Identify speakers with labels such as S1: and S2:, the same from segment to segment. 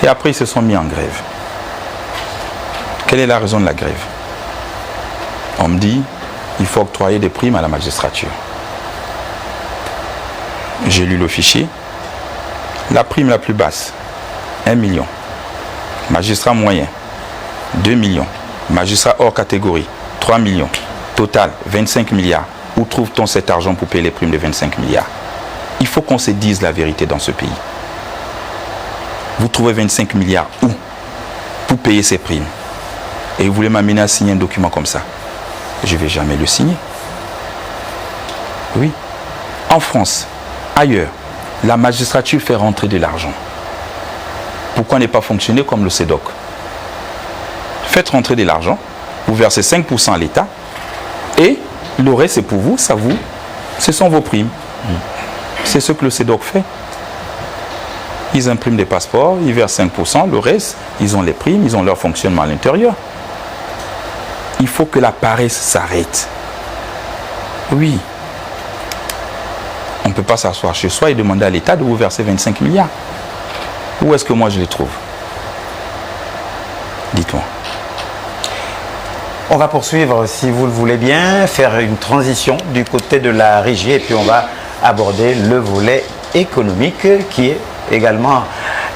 S1: Et après, ils se sont mis en grève. Quelle est la raison de la grève? On me dit, il faut octroyer des primes à la magistrature. J'ai lu le fichier. La prime la plus basse, 1 million. Magistrat moyen, 2 millions. Magistrat hors catégorie, 3 millions. Total, 25 milliards. Où trouve-t-on cet argent pour payer les primes de 25 milliards? Il faut qu'on se dise la vérité dans ce pays. Vous trouvez 25 milliards où pour payer ces primes? Et vous voulez m'amener à signer un document comme ça? Je ne vais jamais le signer. Oui. En France, ailleurs, la magistrature fait rentrer de l'argent. Pourquoi ne pas fonctionner comme le CEDOC? Faites rentrer de l'argent, vous versez 5% à l'État, et le reste c'est pour vous, ça vous, ce sont vos primes. C'est ce que le CEDOC fait. Ils impriment des passeports, ils versent 5%, le reste, ils ont les primes, ils ont leur fonctionnement à l'intérieur. Il faut que la paresse s'arrête. Oui. On ne peut pas s'asseoir chez soi et demander à l'État de vous verser 25 milliards. Où est-ce que moi je les trouve? Dites-moi.
S2: On va poursuivre, si vous le voulez bien, faire une transition du côté de la régie et puis on va aborder le volet économique qui est également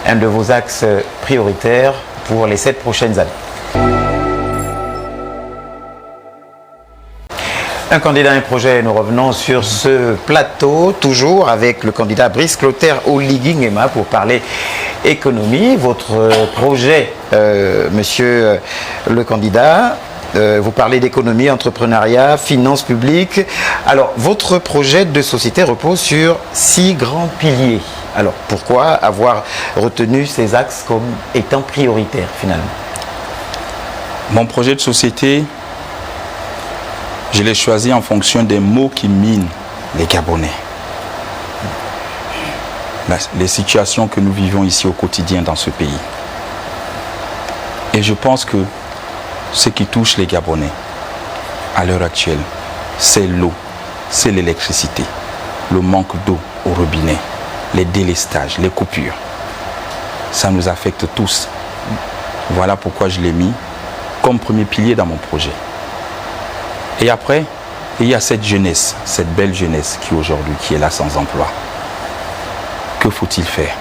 S2: un de vos axes prioritaires pour les 7 prochaines années. Un candidat, un projet, nous revenons sur ce plateau, toujours avec le candidat Brice Clotaire Oligui Nguema pour parler économie. Votre projet, monsieur le candidat, vous parlez d'économie, entrepreneuriat, finances publiques. Alors, votre projet de société repose sur 6 grands piliers. Alors, pourquoi avoir retenu ces axes comme étant prioritaires, finalement?
S1: Mon projet de société, je l'ai choisi en fonction des mots qui minent les Gabonais. Les situations que nous vivons ici au quotidien dans ce pays. Et je pense que ce qui touche les Gabonais à l'heure actuelle, c'est l'eau, c'est l'électricité, le manque d'eau au robinet, les délestages, les coupures. Ça nous affecte tous. Voilà pourquoi je l'ai mis comme premier pilier dans mon projet. Et après, il y a cette jeunesse, cette belle jeunesse qui aujourd'hui, qui est là sans emploi. Que faut-il faire?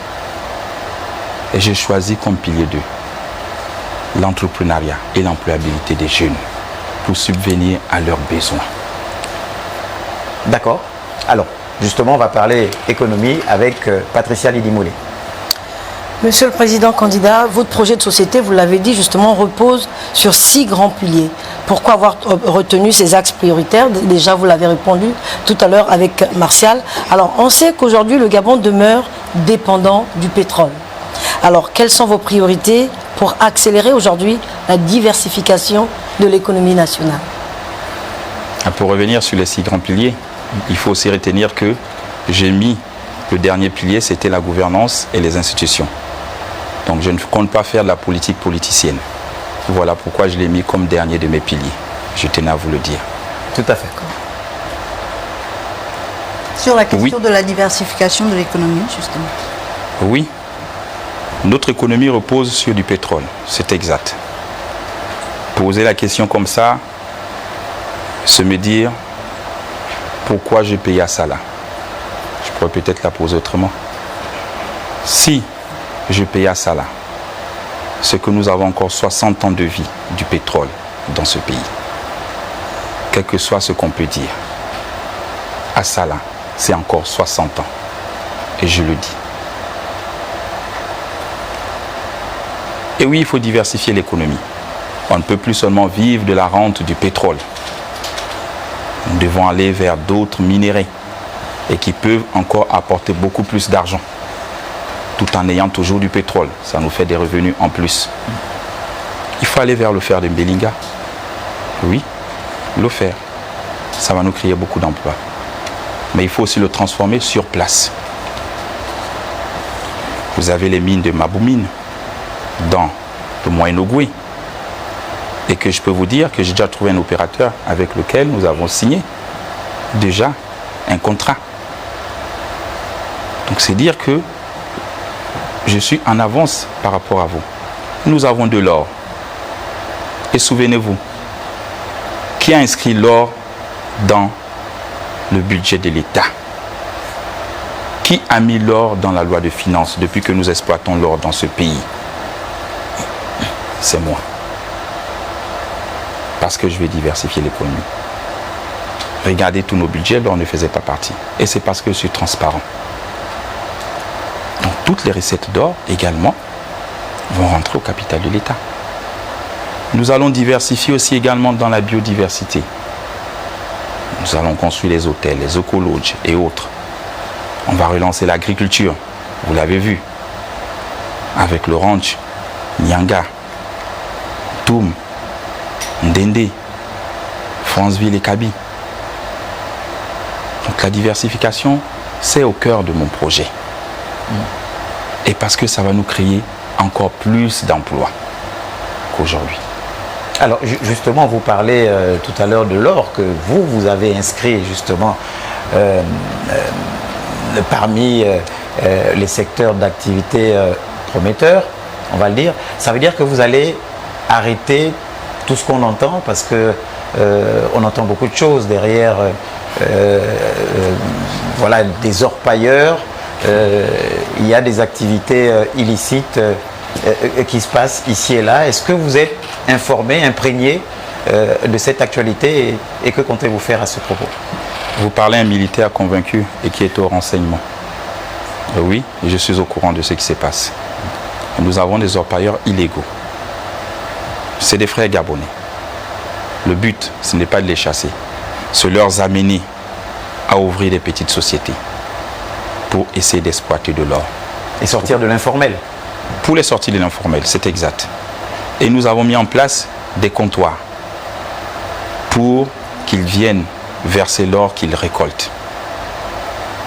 S1: Et j'ai choisi comme pilier 2 l'entrepreneuriat et l'employabilité des jeunes pour subvenir à leurs besoins.
S2: D'accord. Alors, justement, on va parler économie avec Patricia Lidimoulé.
S3: Monsieur le Président candidat, votre projet de société, vous l'avez dit justement, repose sur 6 grands piliers. Pourquoi avoir retenu ces axes prioritaires? Déjà, vous l'avez répondu tout à l'heure avec Martial. Alors, on sait qu'aujourd'hui, le Gabon demeure dépendant du pétrole. Alors, quelles sont vos priorités pour accélérer aujourd'hui la diversification de l'économie nationale?
S1: Pour revenir sur les 6 grands piliers, il faut aussi retenir que j'ai mis le dernier pilier, c'était la gouvernance et les institutions. Donc je ne compte pas faire de la politique politicienne. Voilà pourquoi je l'ai mis comme dernier de mes piliers. Je tenais à vous le dire.
S2: Tout à fait.
S4: Sur la question de la diversification de l'économie, justement.
S1: Oui. Notre économie repose sur du pétrole, c'est exact. Poser la question comme ça, se me dire pourquoi je paye à ça là. Je pourrais peut-être la poser autrement. Si je paye à ça là, c'est que nous avons encore 60 ans de vie du pétrole dans ce pays. Quel que soit ce qu'on peut dire, à ça là, c'est encore 60 ans. Et je le dis. Et oui, il faut diversifier l'économie. On ne peut plus seulement vivre de la rente du pétrole. Nous devons aller vers d'autres minéraux et qui peuvent encore apporter beaucoup plus d'argent, tout en ayant toujours du pétrole. Ça nous fait des revenus en plus. Il faut aller vers le fer de Mbelinga. Oui, le fer. Ça va nous créer beaucoup d'emplois. Mais il faut aussi le transformer sur place. Vous avez les mines de Maboumine dans le Moyen-Ogoué. Et que je peux vous dire que j'ai déjà trouvé un opérateur avec lequel nous avons signé déjà un contrat. Donc c'est dire que je suis en avance par rapport à vous. Nous avons de l'or. Et souvenez-vous, qui a inscrit l'or dans le budget de l'État? Qui a mis l'or dans la loi de finances depuis que nous exploitons l'or dans ce pays? C'est moi. Parce que je vais diversifier l'économie. Regardez tous nos budgets, l'or ne faisait pas partie. Et c'est parce que je suis transparent. Donc toutes les recettes d'or également vont rentrer au capital de l'État. Nous allons diversifier aussi également dans la biodiversité. Nous allons construire les hôtels, les écologes et autres. On va relancer l'agriculture, vous l'avez vu, avec le ranch, Nyanga, Toum, Ndende, Franceville et Kaby. Donc la diversification, c'est au cœur de mon projet. Et parce que ça va nous créer encore plus d'emplois qu'aujourd'hui.
S2: Alors justement, vous parlez tout à l'heure de l'or que vous avez inscrit justement parmi les secteurs d'activité prometteurs, on va le dire. Ça veut dire que vous allez arrêter tout ce qu'on entend, parce que on entend beaucoup de choses derrière, voilà, des orpailleurs, il y a des activités illicites qui se passent ici et là. Est-ce que vous êtes informé, imprégné de cette actualité et que comptez-vous faire à ce propos?
S1: Vous parlez à un militaire convaincu et qui est au renseignement. Oui, je suis au courant de ce qui se passe. Nous avons des orpailleurs illégaux. C'est des frères gabonais. Le but, ce n'est pas de les chasser, c'est leur amener à ouvrir des petites sociétés pour essayer d'exploiter de l'or.
S2: Et sortir de l'informel.
S1: Pour les sortir de l'informel, c'est exact. Et nous avons mis en place des comptoirs pour qu'ils viennent verser l'or qu'ils récoltent.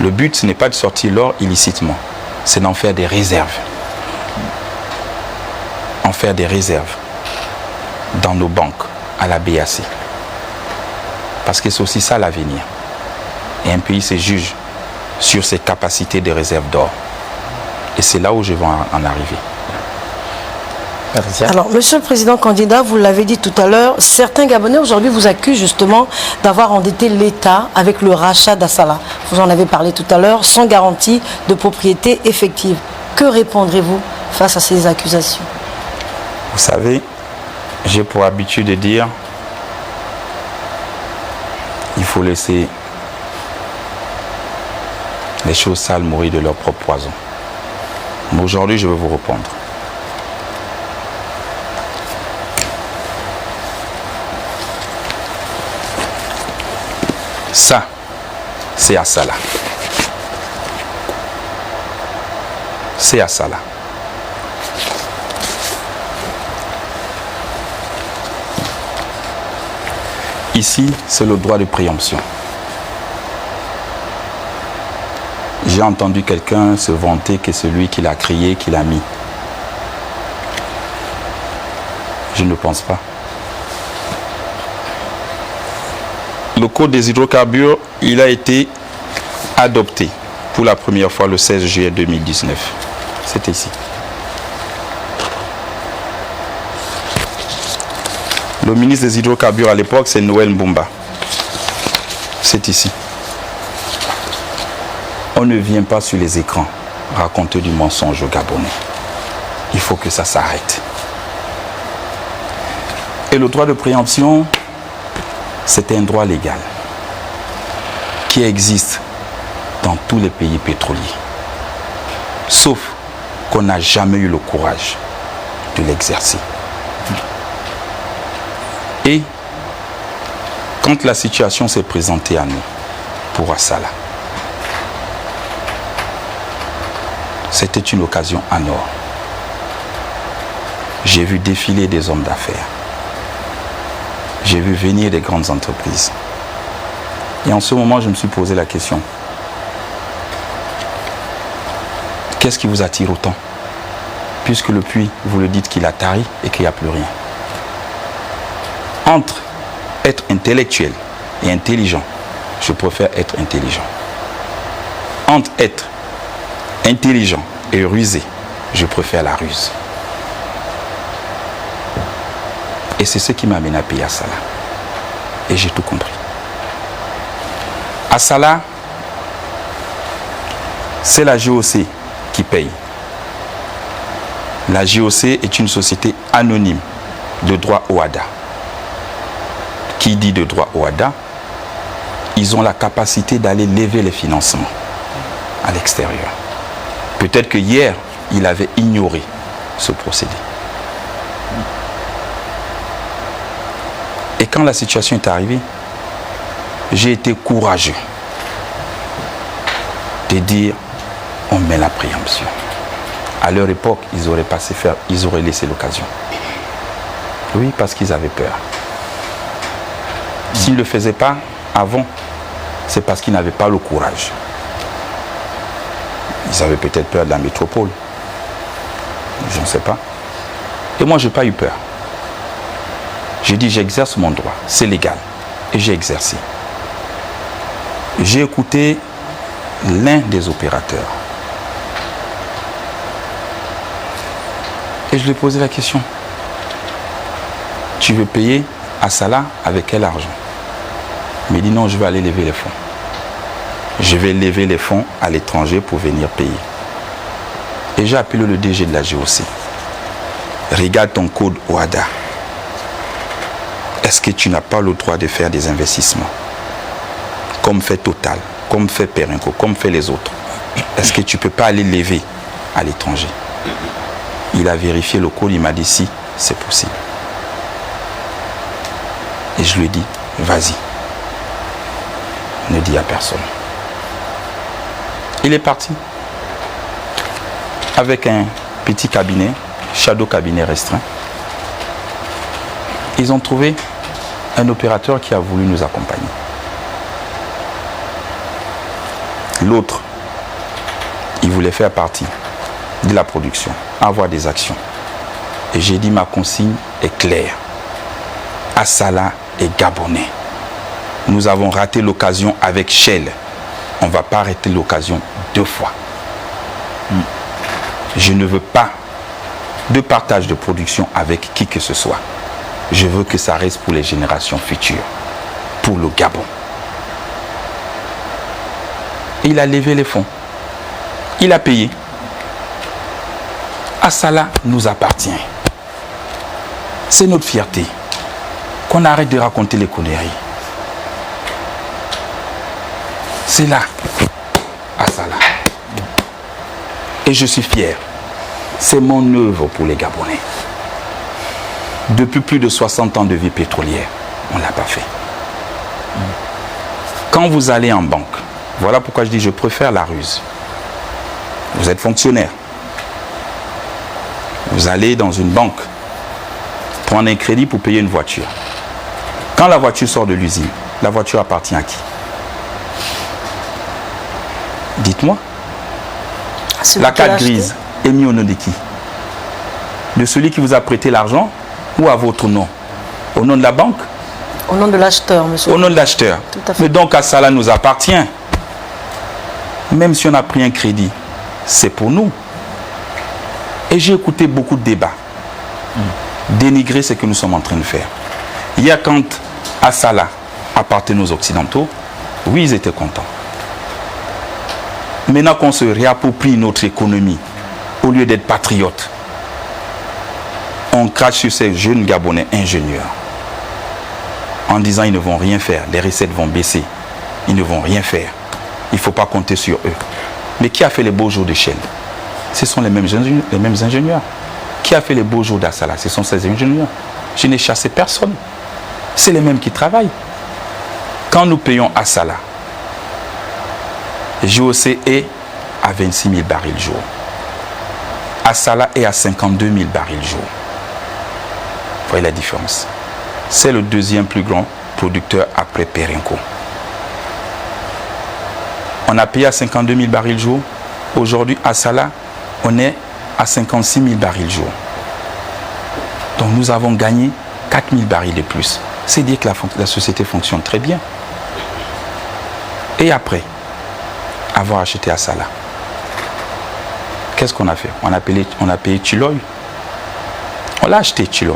S1: Le but, ce n'est pas de sortir l'or illicitement, c'est d'en faire des réserves. En faire des réserves dans nos banques, à la BAC. Parce que c'est aussi ça l'avenir. Et un pays se juge sur ses capacités de réserve d'or. Et c'est là où je vais en arriver.
S3: Alors, Monsieur le Président candidat, vous l'avez dit tout à l'heure, certains Gabonais aujourd'hui vous accusent justement d'avoir endetté l'État avec le rachat d'Assala. Vous en avez parlé tout à l'heure, sans garantie de propriété effective. Que répondrez-vous face à ces accusations?
S1: Vous savez, j'ai pour habitude de dire, il faut laisser les choses sales mourir de leur propre poison. Mais aujourd'hui, je vais vous répondre. Ça, c'est Assala. C'est Assala. Ici, c'est le droit de préemption. J'ai entendu quelqu'un se vanter que c'est lui qui l'a créé, qui l'a mis. Je ne pense pas. Le code des hydrocarbures, il a été adopté pour la première fois le 16 juillet 2019. C'était ici. Le ministre des hydrocarbures à l'époque, c'est Noël Mbumba. C'est ici. On ne vient pas sur les écrans raconter du mensonge aux Gabonais. Il faut que ça s'arrête. Et le droit de préemption, c'est un droit légal qui existe dans tous les pays pétroliers. Sauf qu'on n'a jamais eu le courage de l'exercer. Et quand la situation s'est présentée à nous, pour Assala, c'était une occasion en or. J'ai vu défiler des hommes d'affaires. J'ai vu venir des grandes entreprises. Et en ce moment, je me suis posé la question. Qu'est-ce qui vous attire autant? Puisque le puits, vous le dites qu'il a tari et qu'il n'y a plus rien. Entre être intellectuel et intelligent, je préfère être intelligent. Entre être intelligent et rusé, je préfère la ruse. Et c'est ce qui m'a amené à payer Assala. Et j'ai tout compris. Assala, c'est la GOC qui paye. La GOC est une société anonyme de droit OHADA. Qui dit de droit OHADA, ils ont la capacité d'aller lever les financements à l'extérieur. Peut-être que hier, il avait ignoré ce procédé. Et quand la situation est arrivée, j'ai été courageux de dire on met la préemption. À leur époque, ils auraient laissé l'occasion. Oui, parce qu'ils avaient peur. S'ils ne le faisaient pas avant, c'est parce qu'ils n'avaient pas le courage. Ils avaient peut-être peur de la métropole. Je ne sais pas. Et moi, je n'ai pas eu peur. J'ai dit, j'exerce mon droit. C'est légal. Et j'ai exercé. J'ai écouté l'un des opérateurs. Et je lui ai posé la question. Tu veux payer Assala avec quel argent? Il m'a dit non, je vais aller lever les fonds. Je vais lever les fonds à l'étranger pour venir payer. Et j'ai appelé le DG de la GOC. Regarde ton code OHADA. Est-ce que tu n'as pas le droit de faire des investissements? Comme fait Total, comme fait Perenco, comme fait les autres. Est-ce que tu ne peux pas aller lever à l'étranger? Il a vérifié le code, il m'a dit si, c'est possible. Et je lui ai dit, vas-y. Ne dis à personne. Il est parti. Avec un petit cabinet, shadow cabinet restreint. Ils ont trouvé un opérateur qui a voulu nous accompagner. L'autre, il voulait faire partie de la production, avoir des actions. Et j'ai dit, ma consigne est claire. Assala est gabonais. Nous avons raté l'occasion avec Shell. On ne va pas arrêter l'occasion 2 fois. Je ne veux pas de partage de production avec qui que ce soit. Je veux que ça reste pour les générations futures, pour le Gabon. Et il a levé les fonds. Il a payé. Assala nous appartient. C'est notre fierté. Qu'on arrête de raconter les conneries. C'est là, Assala. Et je suis fier. C'est mon œuvre pour les Gabonais. Depuis plus de 60 ans de vie pétrolière, on ne l'a pas fait. Quand vous allez en banque, voilà pourquoi je dis je préfère la ruse. Vous êtes fonctionnaire. Vous allez dans une banque prendre un crédit pour payer une voiture. Quand la voiture sort de l'usine, la voiture appartient à qui? Dites-moi. La carte grise est mise au nom de qui? De celui qui vous a prêté l'argent ou à votre nom? Au nom de la banque?
S3: Au nom de l'acheteur, monsieur.
S1: Au nom de l'acheteur. Mais donc Assala nous appartient. Même si on a pris un crédit, c'est pour nous. Et j'ai écouté beaucoup de débats. Dénigrer ce que nous sommes en train de faire. Hier, quand Assala appartenait aux Occidentaux, oui, ils étaient contents. Maintenant qu'on se réapproprie notre économie, au lieu d'être patriotes, on crache sur ces jeunes Gabonais ingénieurs en disant ils ne vont rien faire, les recettes vont baisser, ils ne vont rien faire, il ne faut pas compter sur eux. Mais qui a fait les beaux jours de Shell? Ce sont les mêmes ingénieurs. Qui a fait les beaux jours d'Assala? Ce sont ces ingénieurs. Je n'ai chassé personne. C'est les mêmes qui travaillent. Quand nous payons Assala, GOC est à 26 000 barils jour. Assala est à 52 000 barils jour. Vous voyez la différence. C'est le deuxième plus grand producteur après Perenco. On a payé à 52 000 barils jour. Aujourd'hui, Assala, on est à 56 000 barils jour. Donc nous avons gagné 4 000 barils de plus. C'est dire que la société fonctionne très bien. Et après avoir acheté Assala, Qu'est-ce qu'on a fait? On a payé Chiloy. On l'a acheté, Chiloy.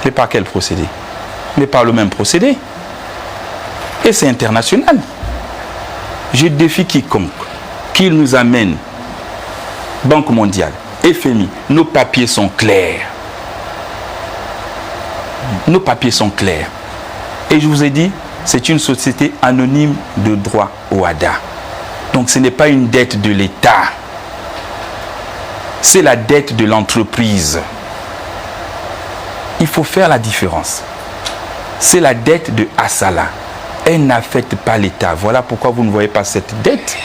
S1: Mais par quel procédé? Mais par le même procédé. Et c'est international. Je défie quiconque qu'il nous amène Banque mondiale, FMI, nos papiers sont clairs. Nos papiers sont clairs. Et je vous ai dit, c'est une société anonyme de droit OHADA. Donc ce n'est pas une dette de l'État. C'est la dette de l'entreprise. Il faut faire la différence. C'est la dette de Assala. Elle n'affecte pas l'État. Voilà pourquoi vous ne voyez pas cette dette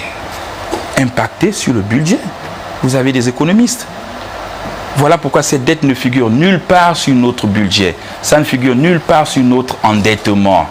S1: impacter sur le budget. Vous avez des économistes. Voilà pourquoi cette dette ne figure nulle part sur notre budget. Ça ne figure nulle part sur notre endettement.